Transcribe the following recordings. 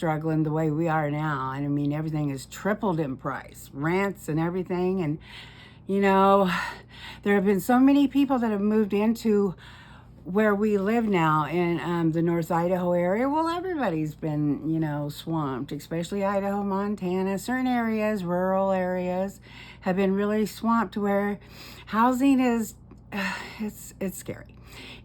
struggling the way we are now. And I mean, everything is tripled in price, rents and everything. And, you know, there have been so many people that have moved into where we live now in the North Idaho area. Well, everybody's been, you know, swamped, especially Idaho, Montana. Certain areas, rural areas, have been really swamped where housing is, it's scary.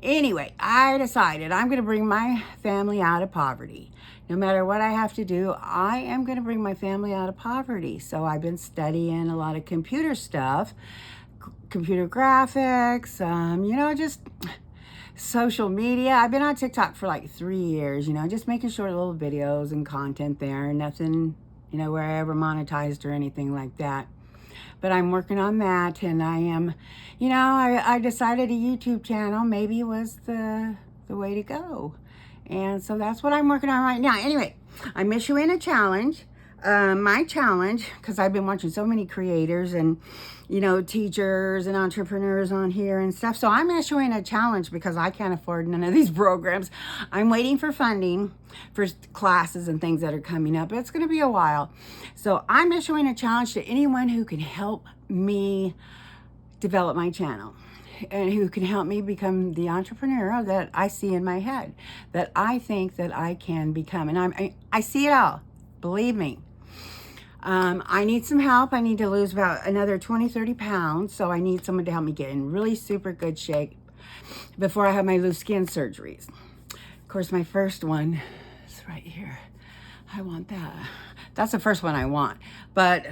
Anyway, I decided I'm going to bring my family out of poverty. No matter what I have to do, I am going to bring my family out of poverty. So I've been studying a lot of computer stuff, computer graphics, you know, just social media. I've been on TikTok for like 3 years, you know, just making short little videos and content there. Nothing, you know, where I ever monetized or anything like that. But I'm working on that, and I am, you know, I decided a YouTube channel maybe was the way to go. And so that's what I'm working on right now. Anyway, I'm issuing a challenge. My challenge, because I've been watching so many creators and, you know, teachers and entrepreneurs on here and stuff. So I'm issuing a challenge because I can't afford none of these programs. I'm waiting for funding for classes and things that are coming up. It's going to be a while. So I'm issuing a challenge to anyone who can help me develop my channel and who can help me become the entrepreneur that I see in my head, that I think that I can become. And I see it all. Believe me. I need some help. I need to lose about another 20, 30 pounds. So I need someone to help me get in really super good shape before I have my loose skin surgeries. Of course, my first one is right here. I want that. That's the first one I want. But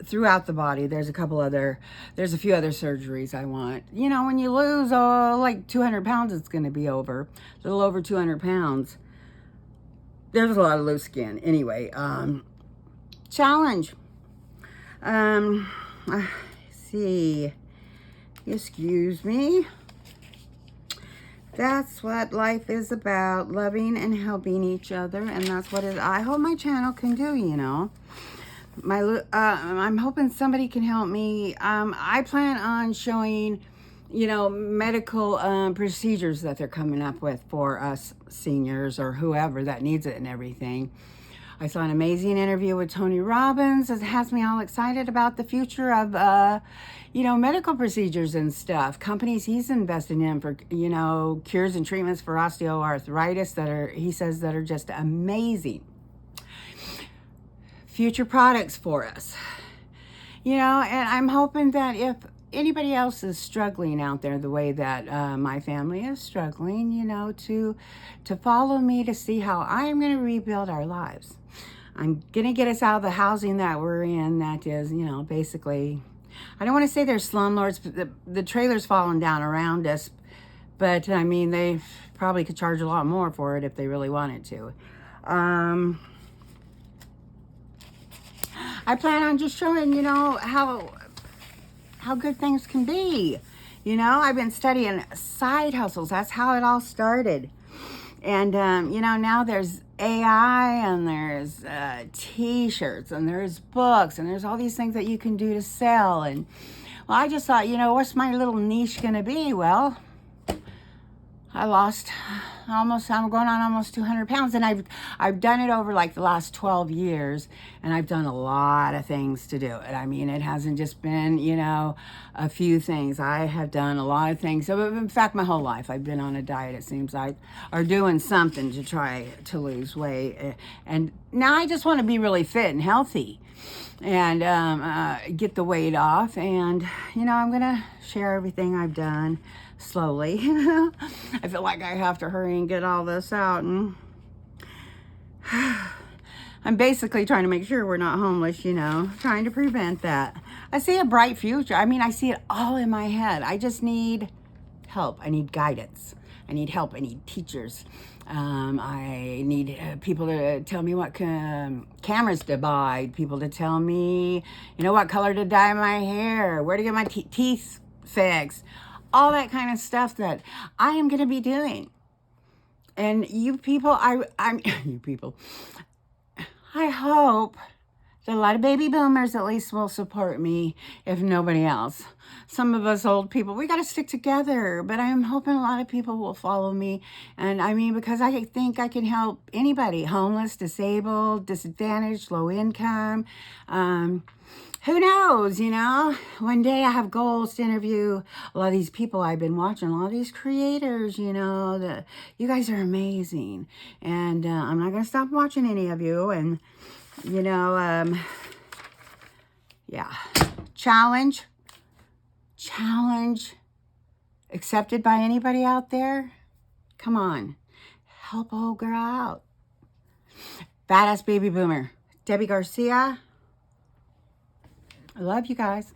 throughout the body, there's a few other surgeries I want. You know, when you lose like 200 pounds, it's going to be over. A little over 200 pounds. There's a lot of loose skin. Anyway, challenge. See. Excuse me. That's what life is about, loving and helping each other, and that's what I hope my channel can do, you know. I'm hoping somebody can help me. I plan on showing, you know, medical procedures that they're coming up with for us seniors or whoever that needs it and everything. I saw an amazing interview with Tony Robbins. It has me all excited about the future of, you know, medical procedures and stuff. Companies he's investing in for, you know, cures and treatments for osteoarthritis he says that are just amazing. Future products for us. You know, and I'm hoping that if anybody else is struggling out there the way that my family is struggling, you know, to follow me to see how I'm going to rebuild our lives. I'm going to get us out of the housing that we're in that is, you know, basically, I don't want to say they're slumlords, but the trailer's falling down around us. But, I mean, they probably could charge a lot more for it if they really wanted to. I plan on just showing, you know, how good things can be. You know, I've been studying side hustles. That's how it all started. And, you know, now there's AI and there's t-shirts and there's books and there's all these things that you can do to sell. And, well, I just thought, you know, what's my little niche going to be? Well, I'm going on almost 200 pounds, and I've done it over like the last 12 years, and I've done a lot of things to do it. I mean, it hasn't just been, you know, a few things. I have done a lot of things. So in fact, my whole life I've been on a diet, it seems like, or doing something to try to lose weight. And now I just want to be really fit and healthy and get the weight off. And, you know, I'm going to share everything I've done slowly. I feel like I have to hurry and get all this out, and I'm basically trying to make sure we're not homeless, you know, trying to prevent that. I see a bright future. I mean, I see it all in my head. I just need help. I need guidance. I need help. I need teachers. I need people to tell me what cameras to buy, people to tell me, you know, what color to dye my hair, where to get my teeth fixed. All that kind of stuff that I am going to be doing. And you people, I hope that a lot of baby boomers at least will support me, if nobody else. Some of us old people, we got to stick together, but I'm hoping a lot of people will follow me. And I mean, because I think I can help anybody, homeless, disabled, disadvantaged, low income. Who knows, you know? One day I have goals to interview a lot of these people I've been watching, a lot of these creators, you know, you guys are amazing. And I'm not going to stop watching any of you. And, you know, yeah. Challenge accepted by anybody out there? Come on. Help a old girl out. Badass baby boomer. Debbie Garcia. I love you guys.